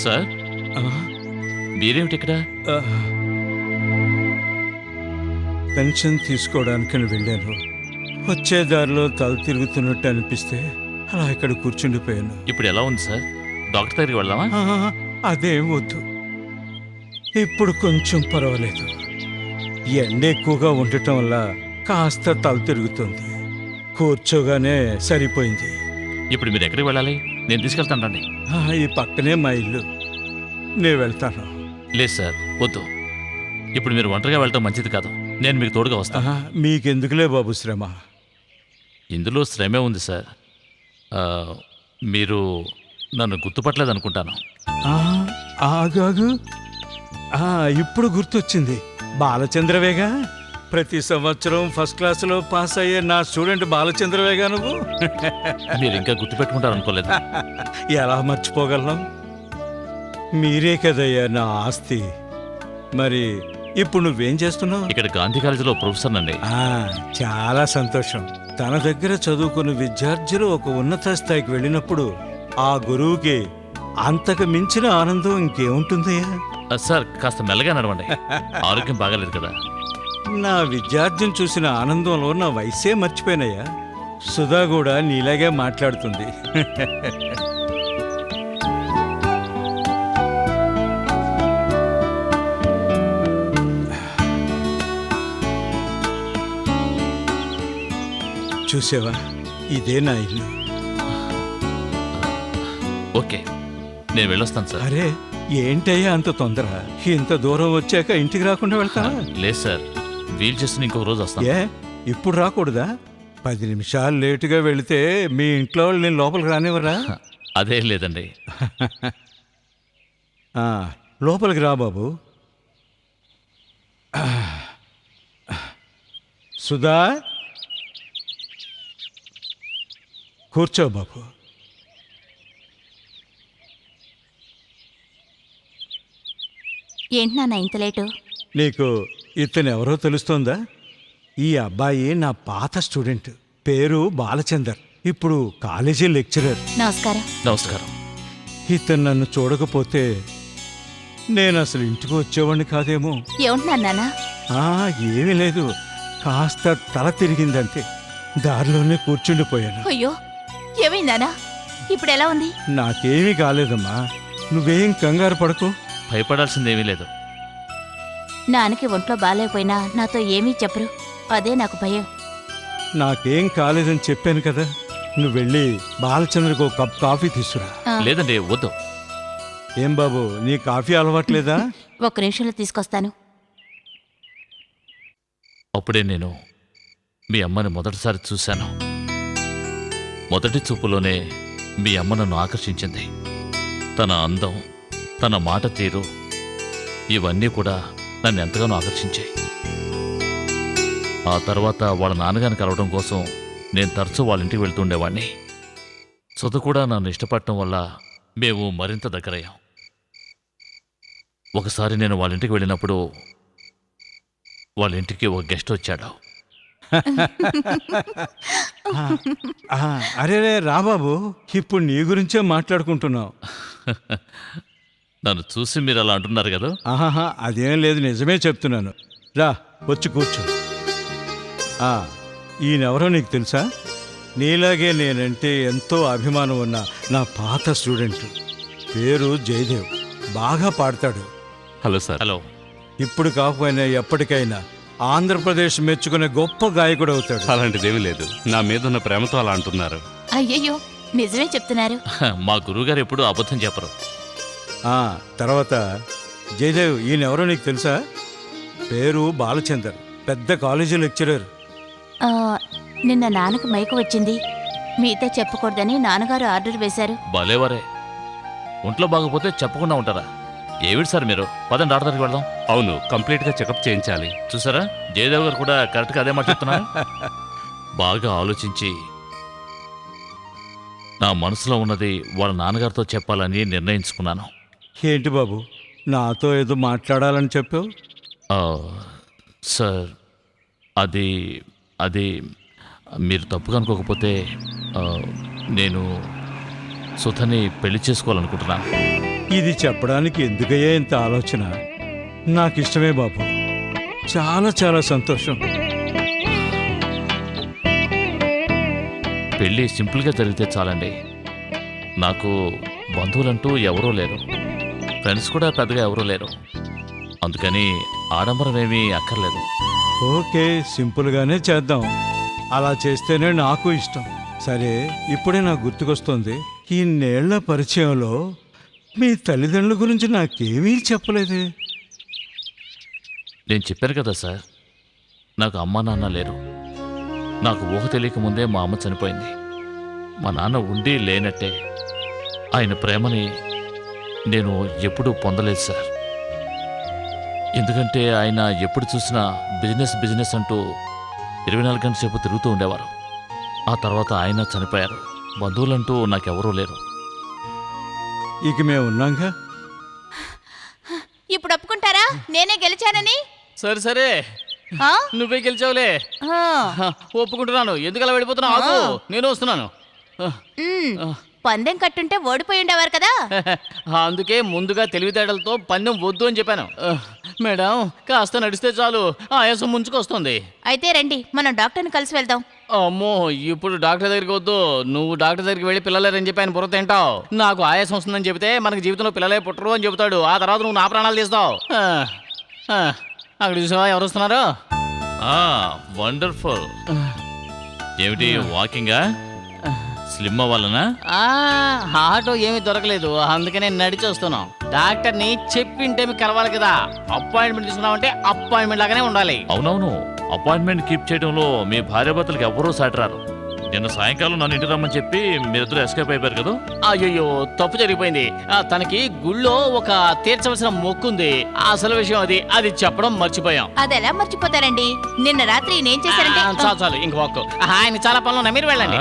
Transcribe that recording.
Sir ఆ, మీరేమిటి ఇక్కడ? ఆ, పెన్షన్ తీసుకోవడానికని వెళ్ళాను. వచ్చే దారిలో తల తిరుగుతున్నట్టు అనిపిస్తే అలా ఇక్కడ కూర్చుండిపోయాను. ఇప్పుడు ఎలా ఉంది సార్? డాక్టర్ దగ్గరికి వెళ్దామా? ఆ, అదేం వద్దు. ఇప్పుడు కొంచెం పర్వాలేదు. ఎండ ఎక్కువగా ఉండటం వల్ల కాస్త తల తిరుగుతుంది. కూర్చోగానే సరిపోయింది. ఇప్పుడు మీరు ఎక్కడికి వెళ్ళాలి? నేను తీసుకెళ్తాను రండి. ఈ పక్కనే మా ఇల్లు. నేను వెళ్తాను. లేదు సార్, వద్దు. ఇప్పుడు మీరు ఒంటరిగా వెళ్ళటం మంచిది కాదు. నేను మీకు తోడుగా వస్తాను. మీకెందుకులే బాబు శ్రమ. ఇందులో శ్రమే ఉంది సార్. ఆ, మీరు నన్ను గుర్తుపట్టలేదు అనుకుంటాను. ఆగాగు. ఇప్పుడు గుర్తొచ్చింది. బాలచంద్రవేగా, ప్రతి సంవత్సరం ఫస్ట్ క్లాసులో పాస్ అయ్యే నా స్టూడెంట్ బాలచంద్రవేగా నువ్వు. మీరు ఇంకా గుర్తుపెట్టుకుంటారు అనుకోలేదు. ఎలా మర్చిపోగలను? మీరే కదయ్యా నా ఆస్తి. మరి ఇప్పుడు నువ్వేం చేస్తున్నావు? ఇక్కడ గాంధీ కాలేజీలో ప్రొఫెసర్ అండి. చాలా సంతోషం. తన దగ్గర చదువుకున్న విద్యార్థులు ఒక ఉన్నత స్థాయికి వెళ్ళినప్పుడు ఆ గురువుకి అంతకు మించిన ఆనందం ఇంకేముంటుందయ్యా? సార్ కాస్త మెల్లగా నడవండి. ఆరోగ్యం బాగాలేదు కదా. నా విద్యార్థిని చూసిన ఆనందంలో నా వయసే మర్చిపోయినయ్యా. సుధా కూడా నీలాగే మాట్లాడుతుంది. చూసావా, ఇదే నా ఇల్లు. ఓకే, నేను వెళ్ళొస్తాను సార్. అరే ఏంటయ్యా అంత తొందర? ఇంత దూరం వచ్చాక ఇంటికి రాకుండా వెళ్తావా? లేదు సార్, వీలు చేసి ఇంకొక రోజు వస్తాను. ఏ ఇప్పుడు రాకూడదా? 10 నిమిషాలు లేటుగా వెళితే మీ ఇంట్లో వాళ్ళు నేను లోపలికి రానివ్వరా? అదేం లేదండి. లోపలికి రా బాబు. సుధా, కూర్చో బాబు. ఏంటి నాన్న ఇంత లేటు? నీకు ఇతను ఎవరో తెలుస్తోందా? ఈ అబ్బాయి నా పాత స్టూడెంట్. పేరు బాలచందర్. ఇప్పుడు కాలేజీ లెక్చరర్. నమస్కారం. నమస్కారం. ఇతను నన్ను చూడకపోతే నేను అసలు ఇంటికి వచ్చేవాడిని కాదేమో. ఏమంటున్నారు నాన్న? ఏమీ లేదు, కాస్త తల తిరిగిందంతే. దారిలోనే కూర్చుండిపోయాను. అయ్యో, ఏమైందానా? ఇప్పుడు ఎలా ఉంది? నాకేమీ కాలేదమ్మా, నువ్వేం కంగారు పడకు. భయపడాల్సిందేమీ లేదు. నాన్నకి ఒంట్లో బాగాలేకపోయినా నాతో ఏమీ చెప్పరు. అదే నాకు భయం. నాకేం కాలేదని చెప్పాను కదా. నువ్వు వెళ్ళి బాలచంద్రకు ఒక కప్ కాఫీ తీసుకురా. లేదండి, వద్దు. ఏం బాబు, నీ కాఫీ అలవాట్లేదా? ఒక్క నిమిషంలో తీసుకొస్తాను. అప్పుడే నేను మీ అమ్మని మొదటిసారి చూశాను. మొదటి చూపులోనే మీ అమ్మ నన్ను ఆకర్షించింది. తన అందం, తన మాట తీరు, ఇవన్నీ కూడా నన్ను ఎంతగానో ఆకర్షించాయి. ఆ తర్వాత వాళ్ళ నాన్నగారిని కలవడం కోసం నేను తరచూ వాళ్ళ ఇంటికి వెళ్తుండేవాడిని. సుధ కూడా నన్ను ఇష్టపడటం వల్ల మేము మరింత దగ్గరయ్యాం. ఒకసారి నేను వాళ్ళ ఇంటికి వెళ్ళినప్పుడు వాళ్ళ ఇంటికి ఒక గెస్ట్ వచ్చాడు. అరే రా బాబు, ఇప్పుడు నీ గురించే మాట్లాడుకుంటున్నావు. నన్ను చూసి మీరు అలా అంటున్నారు కదా. అదేం లేదు, నిజమే చెప్తున్నాను. రా, వచ్చి కూర్చో. ఈయనెవరో నీకు తెలుసా? నీలాగే నేనంటే ఎంతో అభిమానం ఉన్న నా పాత స్టూడెంట్. పేరు జయదేవ్. బాగా పాడతాడు. Hello sir. హలో. ఇప్పుడు కాకపోయినా ఎప్పటికైనా ఆంధ్రప్రదేశ్ మెచ్చుకునే గొప్ప గాయకుడు అవుతాడు. అలాంటిదేమీ లేదు, నా మీద ఉన్న ప్రేమతో అలా అంటున్నారు. అయ్యయ్యో, నిజమే చెప్తున్నారు. మా గురువుగారు ఎప్పుడూ అబద్ధం చెప్పరు. తర్వాత జయదేవ్, ఈయనెవరో నీకు తెలుసా? పేరు బాలచందర్. పెద్ద కాలేజీ లెక్చరర్. నిన్న నాన్నకు మైకు వచ్చింది. మీతో చెప్పకూడదని నాన్నగారు ఆర్డర్ వేశారు. భలేవరే, ఒంట్లో బాగపోతే చెప్పకుండా ఉంటారా? ఏమిటి సార్ మీరు? పదండి డాక్టర్ దగ్గరికి వెళ్దాం. అవును, కంప్లీట్గా చెకప్ చేయించాలి. చూసారా, జయదేవ్ గారు కూడా కరెక్ట్గా అదే మాట చెప్తున్నారు. బాగా ఆలోచించి నా మనసులో ఉన్నది వాళ్ళ నాన్నగారితో చెప్పాలని నిర్ణయించుకున్నాను. ఏంటి బాబు, నాతో ఏదో మాట్లాడాలని చెప్పావు? సార్, అది మీరు తప్పుగా అనుకోకపోతే నేను సుధని పెళ్లి చేసుకోవాలనుకుంటున్నాను. ఇది చెప్పడానికి ఎందుకయ్యా ఇంత ఆలోచన? నాకు ఇష్టమే బాబు. చాలా చాలా సంతోషం. పెళ్ళి సింపుల్గా జరిగితే చాలండి. నాకు బంధువులంటూ ఎవరూ లేరు, ఫ్రెండ్స్ కూడా పెద్దగా ఎవరూ లేరు. అందుకని ఆడంబరం ఏమీ అక్కర్లేదు. ఓకే, సింపుల్గానే చేద్దాం. అలా చేస్తేనే నాకు ఇష్టం. సరే, ఇప్పుడే నాకు గుర్తుకొస్తుంది, ఈ నేళ్ల పరిచయంలో మీ తల్లిదండ్రుల గురించి నాకేమీ చెప్పలేదే. నేను చెప్పాను కదా సార్, నాకు అమ్మా నాన్న లేరు. నాకు ఊహ తెలియక ముందే మా అమ్మ చనిపోయింది. మా నాన్న ఉండి లేనట్టే. ఆయన ప్రేమని నేను ఎప్పుడూ పొందలేదు సార్. ఎందుకంటే ఆయన ఎప్పుడు చూసినా బిజినెస్ బిజినెస్ అంటూ 24 గంటల సేపు తిరుగుతూ ఉండేవారు. ఆ తర్వాత ఆయన చనిపోయారు. బంధువులంటూ నాకెవరూ లేరు. ఇక మేము ఉన్నాంగా. ఇప్పుడు ఒప్పుకుంటారా నేనే గెలిచానని? సరే సరే, ఆ? నువ్వే గెలిచావులే. ఆ. ఒప్పుకుంటున్నాను. ఎందుకు అలా వెళ్ళిపోతున్నావు? ఆగు, నేను వస్తున్నాను. మ్, పందెం కట్టుంటే ఓడిపోయి ఉండేవారు కదా. అందుకే ముందుగా తెలివితేటలతో పందెం వద్దు అని చెప్పాను. మేడం, కాస్త నడిస్తే చాలు, ఆయాసం ముంచుకొస్తుంది. అయితే రండి, మనం డాక్టర్ని కలిసి వెళ్దాం. అమ్మో, ఇప్పుడు డాక్టర్ దగ్గరికి వద్దు. నువ్వు డాక్టర్ దగ్గరికి వెళ్ళి పిల్లలేరని చెప్పి ఆయన బుర్ర తింటావు. నాకు ఆయాసం వస్తుందని చెబితే మనకి జీవితంలో పిల్లలే పుట్టరు అని చెబుతాడు. ఆ తర్వాత నువ్వు నా ప్రాణాలు తీస్తావు. అక్కడ చూసావా ఎవరు వస్తున్నారు? వండర్ఫుల్. ఏమిటి వాకింగా? స్లిమ్ అవ్వాలనా? ఆటో ఏమీ దొరకలేదు, అందుకనే నడిచి వస్తున్నాం. డాక్టర్ని చెప్పింటే మీకు కలవాలి కదా. అపాయింట్మెంట్ తీసుకున్నామంటే అపాయింట్మెంట్ లాగానే ఉండాలి. అవునవును, అపాయింట్మెంట్ కీప్ చేయడంలో మీ భార్యాభర్తలకు ఎవరూ సాటరారు. నిన్న సాయంకాలం నన్ను ఇంటికి రమ్మని చెప్పి మీరిద్దరు ఎస్కేప్ అయిపోయారు కదా. అయ్యో, తప్పు జరిగిపోయింది. తనకి గుళ్ళో ఒక తీర్చవలసిన మొక్కుంది. అసలు విషయం అది చెప్పడం మర్చిపోయాం. అది ఎలా మర్చిపోతారండి? నిన్న రాత్రి నేం చేశారంటే చాలు చాలు, ఇంక ఒక్క ఆయన చాలా పనులు ఉన్నాయి, మీరు వెళ్ళండి.